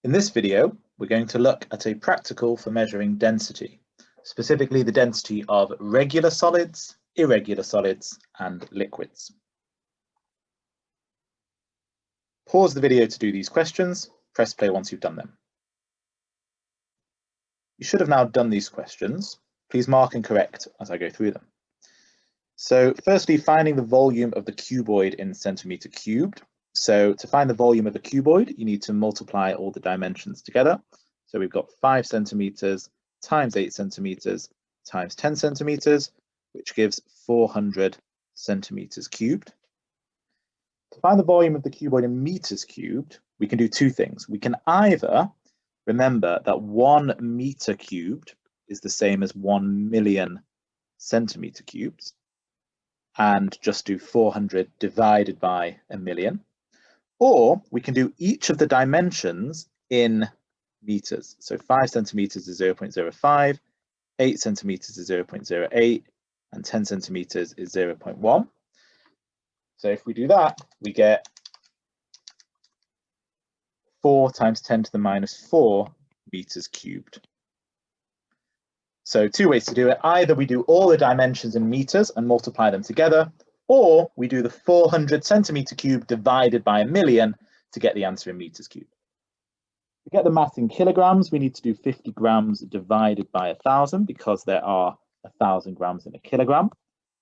In this video, we're going to look at a practical for measuring density, specifically the density of regular solids, irregular solids, and liquids. Pause the video to do these questions. Press play once you've done them. You should have now done these questions. Please mark and correct as I go through them. So firstly, finding the volume of the cuboid in centimeter cubed. So to find the volume of the cuboid, you need to multiply all the dimensions together. So we've got 5 centimeters times 8 centimeters times 10 centimeters, which gives 400 centimeters cubed. To find the volume of the cuboid in meters cubed, we can do two things. We can either remember that 1 meter cubed is the same as 1 million centimeter cubes, and just do 400 divided by a million. Or we can do each of the dimensions in meters. So 5 centimeters is 0.05, 8 centimeters is 0.08, and 10 centimeters is 0.1. So if we do that, we get 4 times 10 to the minus 4 meters cubed. So two ways to do it. Either we do all the dimensions in meters and multiply them together, or we do the 400 centimeter cubed divided by a million to get the answer in meters cubed. To get the mass in kilograms, we need to do 50 grams divided by 1,000 because there are 1,000 grams in a kilogram,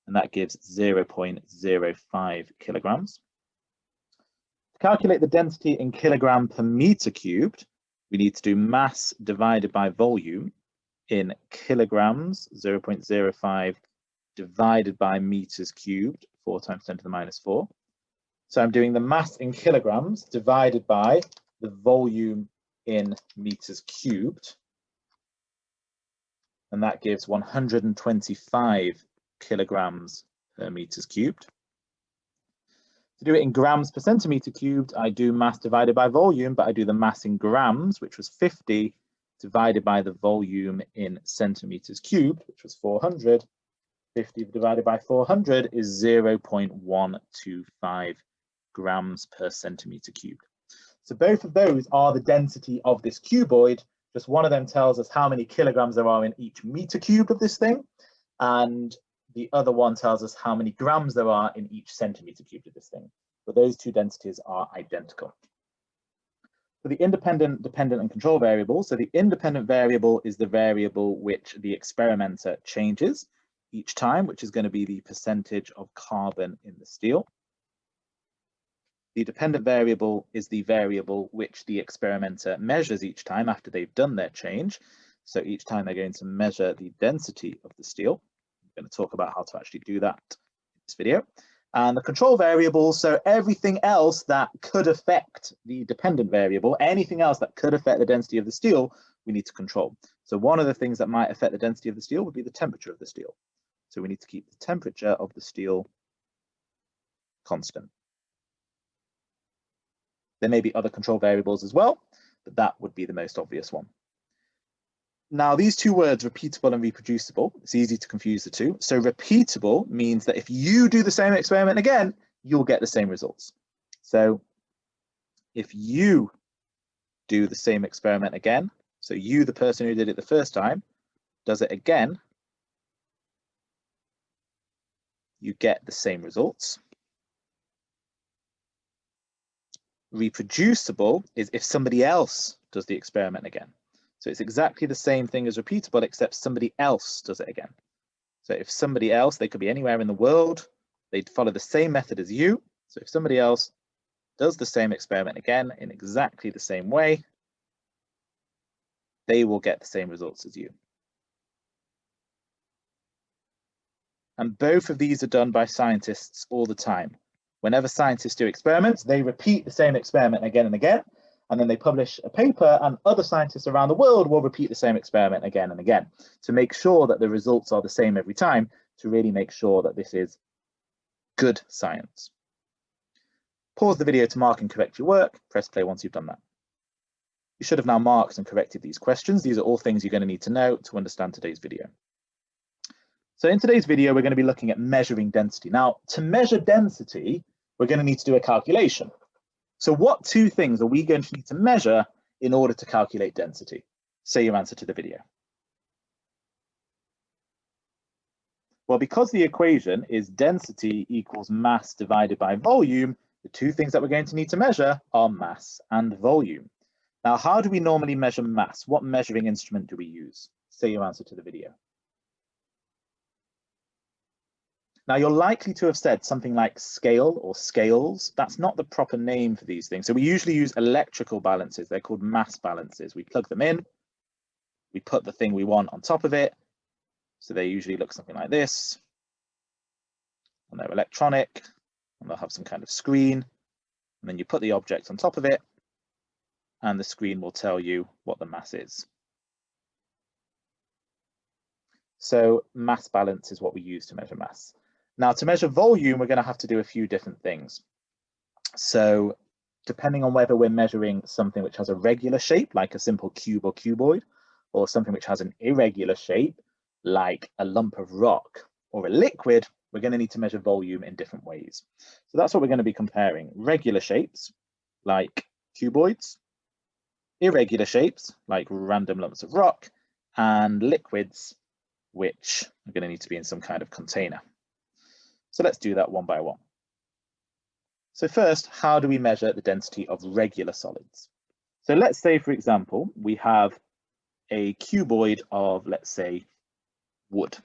and that gives 0.05 kilograms. To calculate the density in kilogram per meter cubed, we need to do mass divided by volume in kilograms, 0.05 divided by meters cubed, 4 times 10 to the minus 4. So I'm doing the mass in kilograms divided by the volume in meters cubed, and that gives 125 kilograms per meters cubed. To do it in grams per centimeter cubed, I do mass divided by volume, but I do the mass in grams, which was 50, divided by the volume in centimeters cubed, which was 400. 50 divided by 400 is 0.125 grams per centimeter cubed. So both of those are the density of this cuboid. Just one of them tells us how many kilograms there are in each meter cubed of this thing, and the other one tells us how many grams there are in each centimeter cubed of this thing. But those two densities are identical. For the independent, dependent, and control variables, so the independent variable is the variable which the experimenter changes each time, which is going to be the percentage of carbon in the steel. The dependent variable is the variable which the experimenter measures each time after they've done their change. So each time they're going to measure the density of the steel. I'm going to talk about how to actually do that in this video. And the control variable, so everything else that could affect the dependent variable, anything else that could affect the density of the steel, we need to control. So one of the things that might affect the density of the steel would be the temperature of the steel. So we need to keep the temperature of the steel constant. There may be other control variables as well, but that would be the most obvious one. Now, these two words, repeatable and reproducible, it's easy to confuse the two. So repeatable means that if you do the same experiment again, you'll get the same results. So if you do the same experiment again, so you, the person who did it the first time, does it again, you get the same results. Reproducible is if somebody else does the experiment again. So it's exactly the same thing as repeatable, except somebody else does it again. So if somebody else, they could be anywhere in the world, they'd follow the same method as you. So if somebody else does the same experiment again in exactly the same way, they will get the same results as you. And both of these are done by scientists all the time. Whenever scientists do experiments, they repeat the same experiment again and again, and then they publish a paper, and other scientists around the world will repeat the same experiment again and again to make sure that the results are the same every time, to really make sure that this is good science. Pause the video to mark and correct your work. Press play once you've done that. You should have now marked and corrected these questions. These are all things you're going to need to know to understand today's video. So in today's video, we're going to be looking at measuring density. Now, to measure density, we're going to need to do a calculation. So what two things are we going to need to measure in order to calculate density? Say your answer to the video. Well, because the equation is density equals mass divided by volume, the two things that we're going to need to measure are mass and volume. Now, how do we normally measure mass? What measuring instrument do we use? Say your answer to the video. Now, you're likely to have said something like scale or scales. That's not the proper name for these things. So we usually use electrical balances. They're called mass balances. We plug them in, we put the thing we want on top of it. So they usually look something like this. And they're electronic, and they'll have some kind of screen. And then you put the object on top of it, and the screen will tell you what the mass is. So mass balance is what we use to measure mass. Now, to measure volume, we're going to have to do a few different things. So depending on whether we're measuring something which has a regular shape, like a simple cube or cuboid, or something which has an irregular shape, like a lump of rock or a liquid, we're going to need to measure volume in different ways. So that's what we're going to be comparing: regular shapes, like cuboids, irregular shapes, like random lumps of rock, and liquids, which are going to need to be in some kind of container. So let's do that one by one. So first, how do we measure the density of regular solids? So let's say, for example, we have a cuboid of, let's say, wood.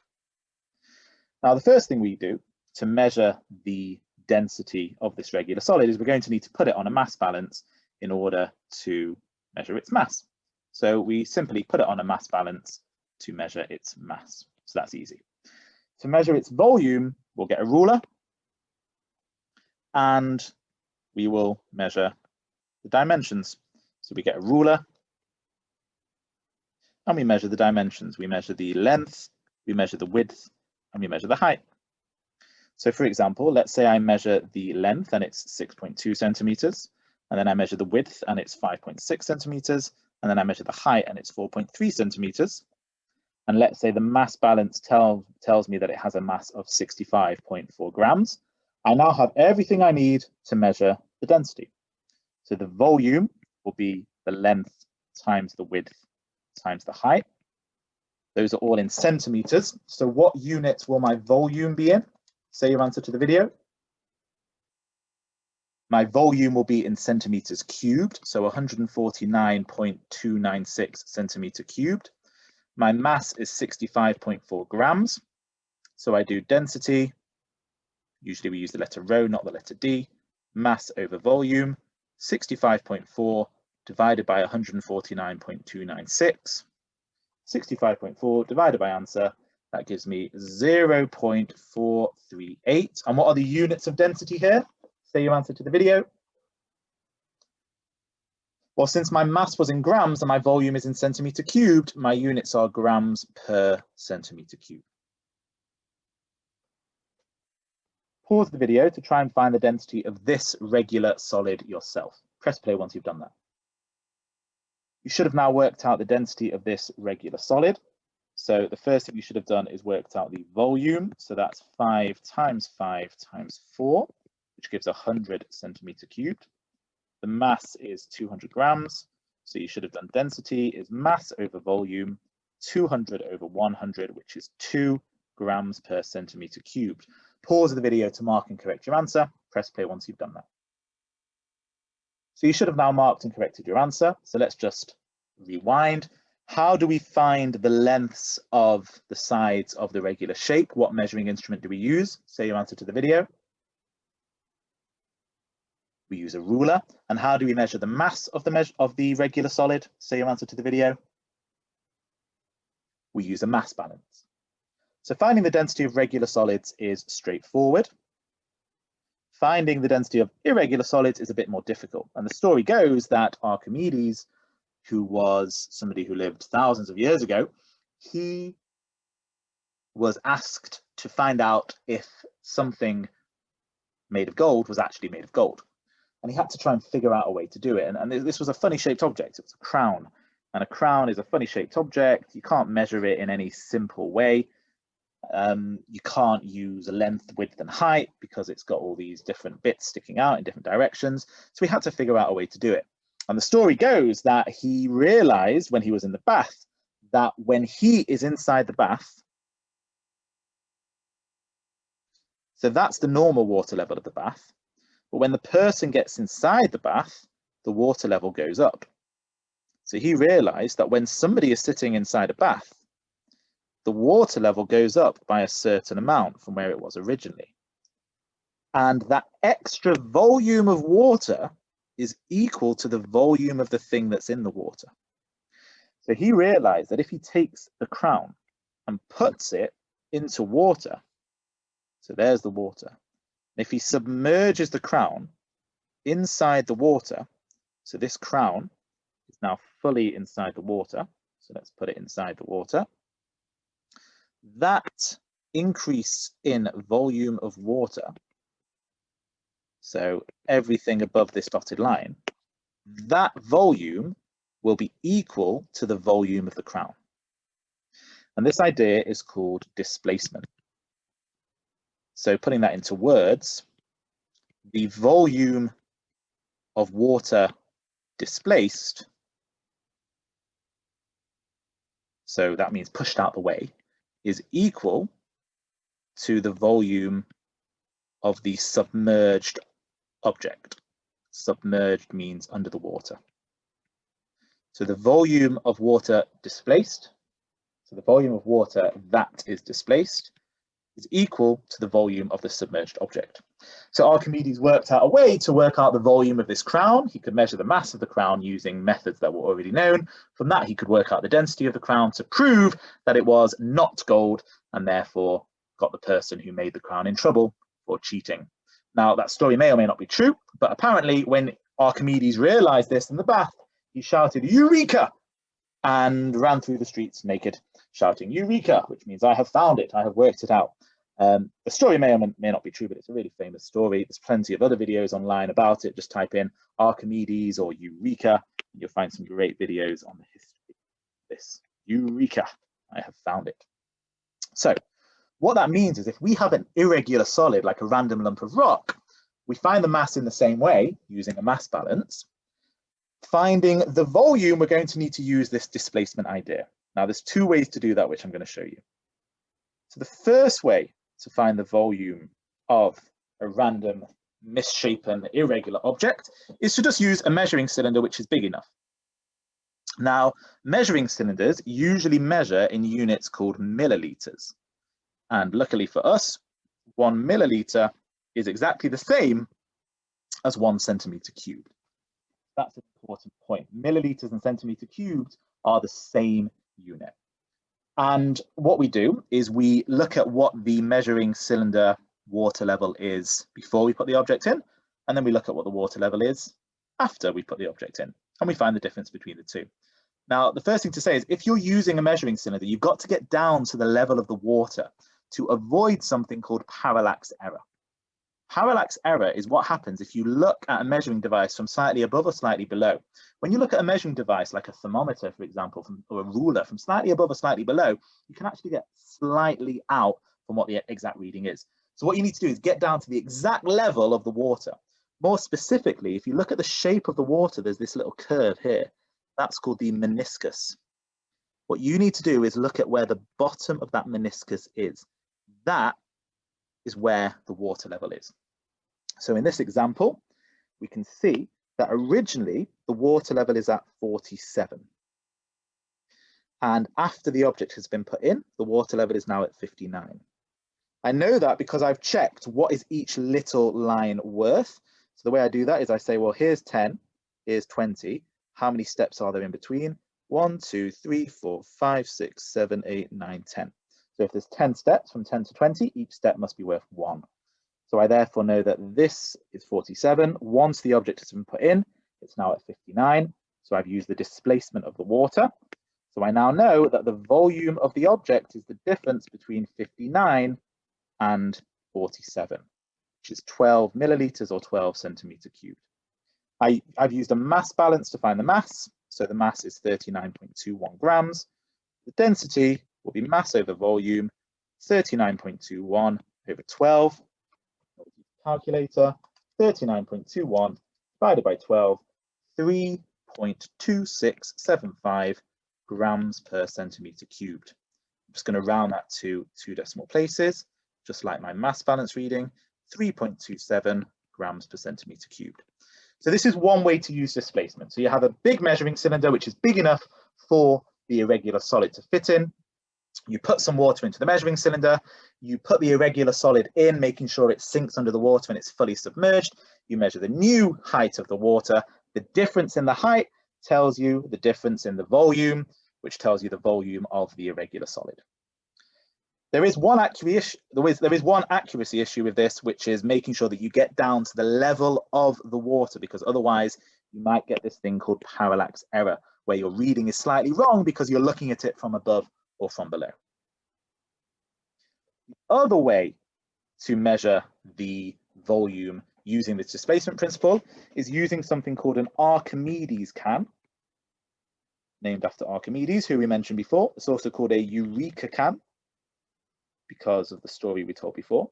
Now, the first thing we do to measure the density of this regular solid is we're going to need to put it on a mass balance in order to measure its mass. So we simply put it on a mass balance to measure its mass. So that's easy. To measure its volume, we'll get a ruler and we will measure the dimensions. So we get a ruler and we measure the dimensions. We measure the length, we measure the width, and we measure the height. So for example, let's say I measure the length and it's 6.2 centimeters, and then I measure the width and it's 5.6 centimeters, and then I measure the height and it's 4.3 centimeters. And let's say the mass balance tells me that it has a mass of 65.4 grams. I now have everything I need to measure the density. So the volume will be the length times the width times the height. Those are all in centimeters. So what units will my volume be in? Say your answer to the video. My volume will be in centimeters cubed, so 149.296 centimeter cubed. My mass is 65.4 grams. So I do density. Usually we use the letter rho, not the letter D. Mass over volume, 65.4 divided by 149.296. 65.4 divided by answer, that gives me 0.438. And what are the units of density here? Say your answer to the video. Well, since my mass was in grams and my volume is in centimeter cubed, my units are grams per centimeter cubed. Pause the video to try and find the density of this regular solid yourself. Press play once you've done that. You should have now worked out the density of this regular solid. So the first thing you should have done is worked out the volume. So that's 5 times 5 times 4, which gives 100 centimeter cubed. The mass is 200 grams. So you should have done density is mass over volume, 200 over 100, which is 2 grams per centimeter cubed. Pause the video to mark and correct your answer. Press play once you've done that. So you should have now marked and corrected your answer. So let's just rewind. How do we find the lengths of the sides of the regular shape? What measuring instrument do we use? Say your answer to the video. We use a ruler. And how do we measure the mass of the regular solid? Say your answer to the video. We use a mass balance. So finding the density of regular solids is straightforward. Finding the density of irregular solids is a bit more difficult. And the story goes that Archimedes, who was somebody who lived thousands of years ago, he was asked to find out if something made of gold was actually made of gold. And he had to try and figure out a way to do it. And this was a funny shaped object. It was a crown. And a crown is a funny shaped object. You can't measure it in any simple way. You can't use length, width, and height because it's got all these different bits sticking out in different directions. So we had to figure out a way to do it. And the story goes that he realized when he was in the bath that when he is inside the bath, so that's the normal water level of the bath, but when the person gets inside the bath, the water level goes up. So he realized that when somebody is sitting inside a bath, the water level goes up by a certain amount from where it was originally. And that extra volume of water is equal to the volume of the thing that's in the water. So he realized that if he takes the crown and puts it into water, so there's the water, if he submerges the crown inside the water, so this crown is now fully inside the water, so let's put it inside the water, that increase in volume of water, so everything above this dotted line, that volume will be equal to the volume of the crown. And this idea is called displacement. So putting that into words, the volume of water displaced, so that means pushed out the way, is equal to the volume of the submerged object. Submerged means under the water. So the volume of water displaced, so the volume of water that is displaced, is equal to the volume of the submerged object. So Archimedes worked out a way to work out the volume of this crown. He could measure the mass of the crown using methods that were already known. From that, he could work out the density of the crown to prove that it was not gold, and therefore got the person who made the crown in trouble for cheating. Now, that story may or may not be true, but apparently when Archimedes realized this in the bath, he shouted, "Eureka!" and ran through the streets naked, shouting, "Eureka!" which means I have found it, I have worked it out. The story may or may not be true, but it's a really famous story. There's plenty of other videos online about it. Just type in Archimedes or Eureka, and you'll find some great videos on the history of this. Eureka, I have found it. So what that means is if we have an irregular solid, like a random lump of rock, we find the mass in the same way, using a mass balance. Finding the volume, we're going to need to use this displacement idea. Now, there's two ways to do that, which I'm going to show you. So the first way to find the volume of a random, misshapen, irregular object is to just use a measuring cylinder which is big enough. Now, measuring cylinders usually measure in units called milliliters. And luckily for us, 1 milliliter is exactly the same as 1 centimeter cubed. That's an important point. Milliliters and centimeter cubed are the same unit. And what we do is we look at what the measuring cylinder water level is before we put the object in, and then we look at what the water level is after we put the object in, and we find the difference between the two. Now, the first thing to say is if you're using a measuring cylinder, you've got to get down to the level of the water to avoid something called parallax error. Parallax error is what happens if you look at a measuring device from slightly above or slightly below. When you look at a measuring device like a thermometer, for example, or a ruler from slightly above or slightly below, you can actually get slightly out from what the exact reading is. So what you need to do is get down to the exact level of the water. More specifically, if you look at the shape of the water, there's this little curve here. That's called the meniscus. What you need to do is look at where the bottom of that meniscus is. That is where the water level is. So in this example, we can see that originally the water level is at 47. And after the object has been put in, the water level is now at 59. I know that because I've checked what is each little line worth. So the way I do that is I say, well, here's 10, here's 20. How many steps are there in between? 1, 2, 3, 4, 5, 6, 7, 8, 9, 10. So if there's 10 steps from 10 to 20, each step must be worth 1. So I therefore know that this is 47. Once the object has been put in, it's now at 59. So I've used the displacement of the water. So I now know that the volume of the object is the difference between 59 and 47, which is 12 milliliters or 12 centimeter cubed. I've used a mass balance to find the mass. So the mass is 39.21 grams. The density will be mass over volume, 39.21 over 12. Calculator, 39.21 divided by 12, 3 0.2675 grams per centimeter cubed. I'm just going to round that to 2 decimal places, just like my mass balance reading, 3.27 grams per centimeter cubed. So this is one way to use displacement. So you have a big measuring cylinder, which is big enough for the irregular solid to fit in. You put some water into the measuring cylinder, you put the irregular solid in, making sure it sinks under the water when it's fully submerged. You measure the new height of the water. The difference in the height tells you the difference in the volume, which tells you the volume of the irregular solid. There is one accuracy issue with this, which is making sure that you get down to the level of the water, because otherwise you might get this thing called parallax error, where your reading is slightly wrong because you're looking at it from above or from below. The other way to measure the volume using this displacement principle is using something called an Archimedes can, named after Archimedes, who we mentioned before. It's also called a Eureka can, because of the story we told before.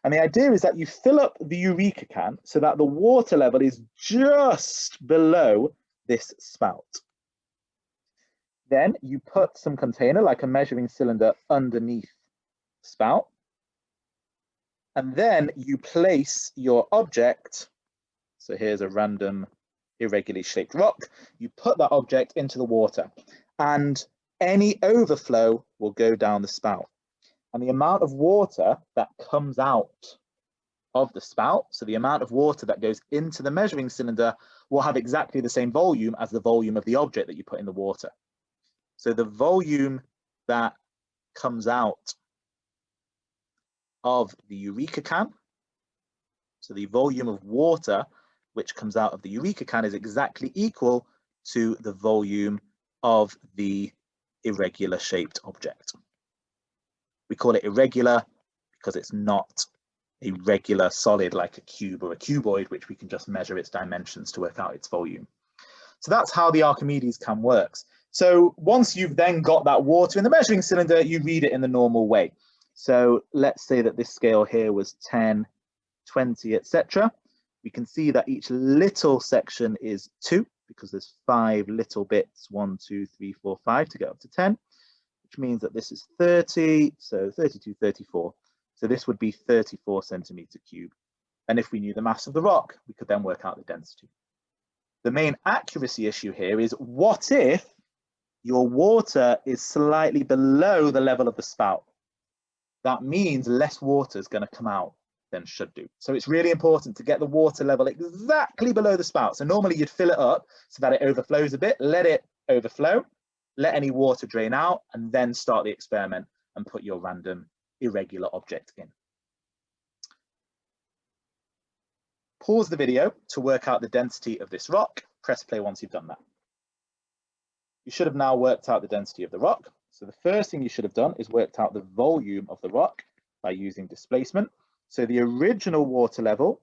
And the idea is that you fill up the Eureka can so that the water level is just below this spout. Then you put some container, like a measuring cylinder, underneath the spout. And then you place your object, so here's a random irregularly shaped rock, you put that object into the water, and any overflow will go down the spout. And the amount of water that comes out of the spout, so the amount of water that goes into the measuring cylinder, will have exactly the same volume as the volume of the object that you put in the water. So the volume that comes out of the Eureka can, so the volume of water which comes out of the Eureka can, is exactly equal to the volume of the irregular shaped object. We call it irregular because it's not a regular solid like a cube or a cuboid, which we can just measure its dimensions to work out its volume. So that's how the Archimedes can works. So once you've then got that water in the measuring cylinder, you read it in the normal way. So let's say that this scale here was 10, 20, etc. We can see that each little section is 2, because there's 5 little bits, 1, 2, 3, 4, 5 to get up to 10. Which means that this is 30, so 32, 34. So this would be 34 centimeter cubed. And if we knew the mass of the rock, we could then work out the density. The main accuracy issue here is, what if your water is slightly below the level of the spout? That means less water is going to come out than should do. So it's really important to get the water level exactly below the spout. So normally you'd fill it up so that it overflows a bit, let it overflow, let any water drain out, and then start the experiment and put your random irregular object in. Pause the video to work out the density of this rock. Press play once you've done that. You should have now worked out the density of the rock. So the first thing you should have done is worked out the volume of the rock by using displacement. So the original water level,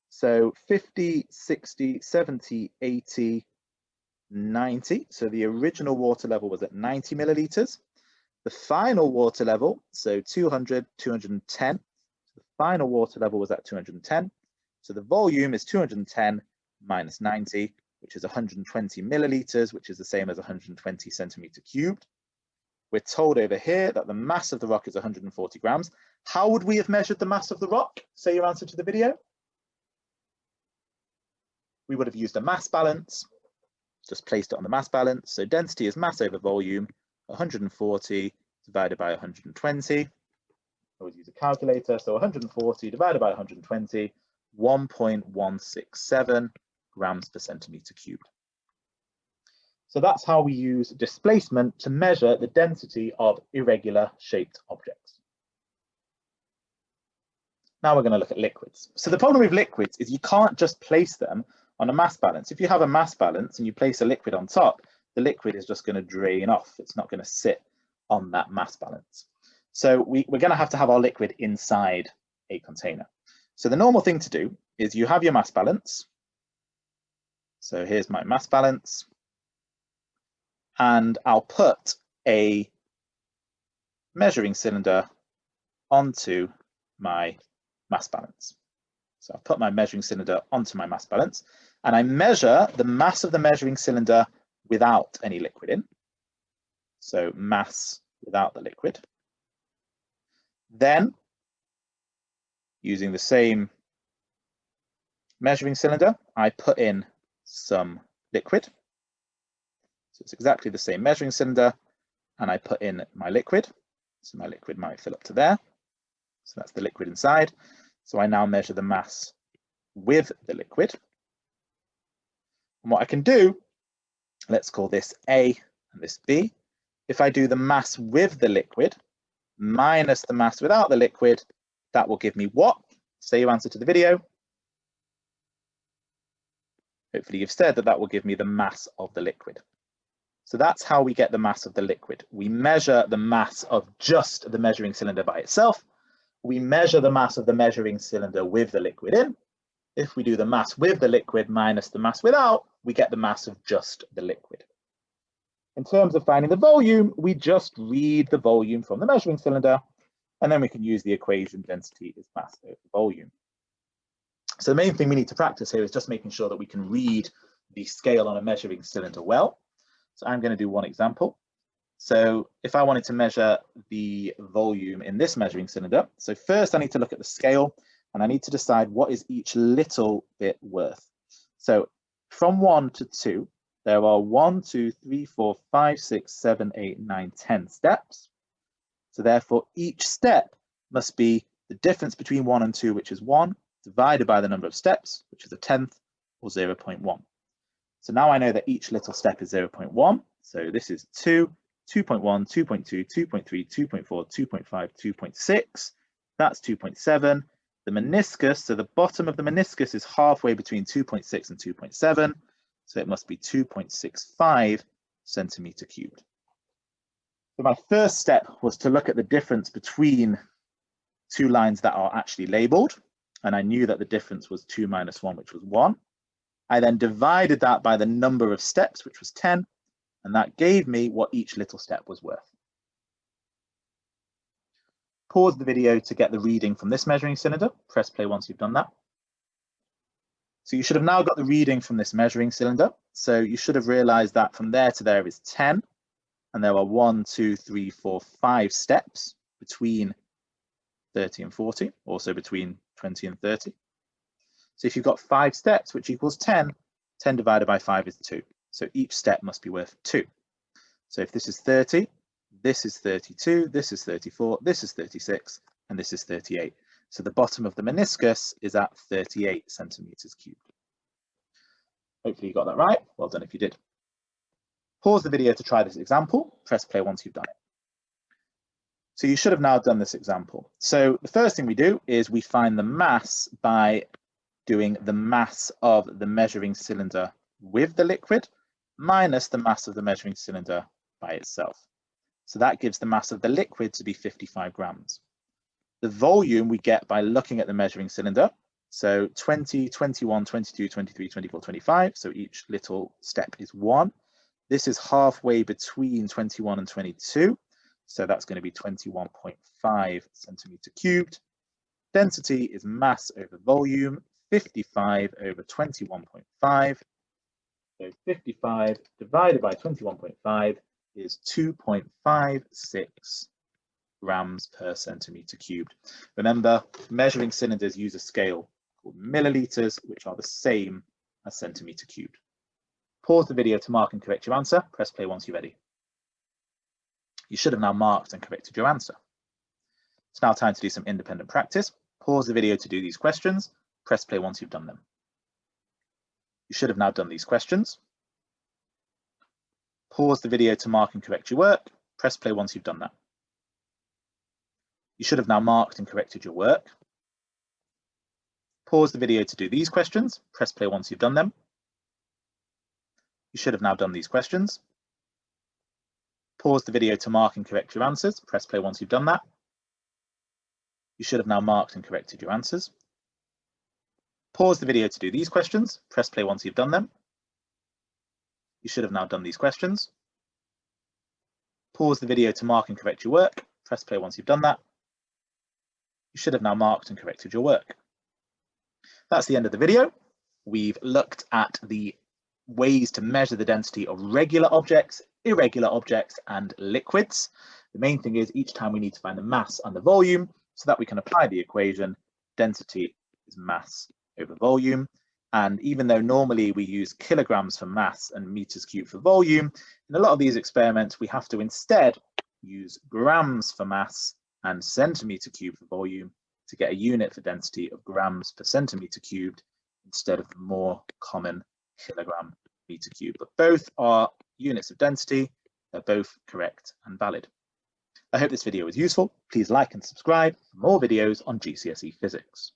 so 50, 60, 70, 80, 90. So the original water level was at 90 milliliters. The final water level, so 200, 210. So the final water level was at 210. So the volume is 210 minus 90, which is 120 milliliters, which is the same as 120 centimeter cubed. We're told over here that the mass of the rock is 140 grams. How would we have measured the mass of the rock? Say your answer to the video. We would have used a mass balance, just placed it on the mass balance. So density is mass over volume, 140 divided by 120. Always use a calculator. So 140 divided by 120, 1.167 grams per centimeter cubed. So that's how we use displacement to measure the density of irregular shaped objects. Now we're going to look at liquids. So the problem with liquids is you can't just place them on a mass balance. If you have a mass balance and you place a liquid on top, the liquid is just going to drain off. It's not going to sit on that mass balance. So we're going to have our liquid inside a container. So the normal thing to do is you have your mass balance. So here's my mass balance. And I'll put a measuring cylinder onto my mass balance. So I'll put my measuring cylinder onto my mass balance. and I measure the mass of the measuring cylinder without any liquid in. So mass without the liquid. Then, using the same measuring cylinder, I put in some liquid. So it's exactly the same measuring cylinder, and I put in my liquid. So my liquid might fill up to there. So that's the liquid inside. So I now measure the mass with the liquid. And what I can do, let's call this A and this B. If I do the mass with the liquid minus the mass without the liquid, that will give me what? Say your answer to the video. Hopefully you've said that will give me the mass of the liquid. So that's how we get the mass of the liquid. We measure the mass of just the measuring cylinder by itself. We measure the mass of the measuring cylinder with the liquid in. If we do the mass with the liquid minus the mass without, we get the mass of just the liquid. In terms of finding the volume, we just read the volume from the measuring cylinder, and then we can use the equation density is mass over volume. So the main thing we need to practice here is just making sure that we can read the scale on a measuring cylinder well. So I'm going to do one example. So if I wanted to measure the volume in this measuring cylinder, so first I need to look at the scale, and I need to decide what is each little bit worth. So from 1 to 2, there are 1, 2, 3, 4, 5, 6, 7, 8, 9, 10 steps. So therefore, each step must be the difference between 1 and 2, which is 1, divided by the number of steps, which is a tenth, or 0.1. So now I know that each little step is 0.1. So this is 2, 2.1, 2.2, 2.3, 2.4, 2.5, 2.6. That's 2.7. The meniscus, so the bottom of the meniscus is halfway between 2.6 and 2.7. So it must be 2.65 centimeter cubed. So my first step was to look at the difference between two lines that are actually labeled. And I knew that the difference was 2 minus 1, which was 1. I then divided that by the number of steps, which was 10. And that gave me what each little step was worth. Pause the video to get the reading from this measuring cylinder. Press play once you've done that. So you should have now got the reading from this measuring cylinder. So you should have realized that from there to there is 10. And there are 1, 2, 3, 4, 5 steps between 30 and 40, also between 20 and 30. So if you've got 5 steps, which equals 10, 10 divided by 5 is 2. So each step must be worth 2. So if this is 30, this is 32, this is 34, this is 36, and this is 38. So the bottom of the meniscus is at 38 centimeters cubed. Hopefully you got that right. Well done if you did. Pause the video to try this example. Press play once you've done it. So you should have now done this example. So the first thing we do is we find the mass by doing the mass of the measuring cylinder with the liquid minus the mass of the measuring cylinder by itself. So that gives the mass of the liquid to be 55 grams. The volume we get by looking at the measuring cylinder. So 20, 21, 22, 23, 24, 25. So each little step is 1. This is halfway between 21 and 22. So that's going to be 21.5 centimeter cubed. Density is mass over volume, 55 over 21.5. So 55 divided by 21.5 is 2.56 grams per centimeter cubed. Remember, measuring cylinders use a scale called milliliters, which are the same as centimeter cubed. Pause the video to mark and correct your answer. Press play once you're ready. You should have now marked and corrected your answer. It's now time to do some independent practice. Pause the video to do these questions. Press play once you've done them. You should have now done these questions. Pause the video to mark and correct your work. Press play once you've done that. You should have now marked and corrected your work. Pause the video to do these questions. Press play once you've done them. You should have now done these questions. Pause the video to mark and correct your answers. Press play once you've done that. You should have now marked and corrected your answers. Pause the video to do these questions. Press play once you've done them. You should have now done these questions. Pause the video to mark and correct your work. Press play once you've done that. You should have now marked and corrected your work. That's the end of the video. we've looked at the ways to measure the density of regular objects, irregular objects, and liquids. The main thing is each time we need to find the mass and the volume so that we can apply the equation. Density is mass over volume. And even though normally we use kilograms for mass and meters cubed for volume, in a lot of these experiments, we have to instead use grams for mass and centimeter cubed for volume to get a unit for density of grams per centimeter cubed instead of the more common kilogram meter cubed. But both are units of density. They're both correct and valid. I hope this video was useful. Please like and subscribe for more videos on GCSE physics.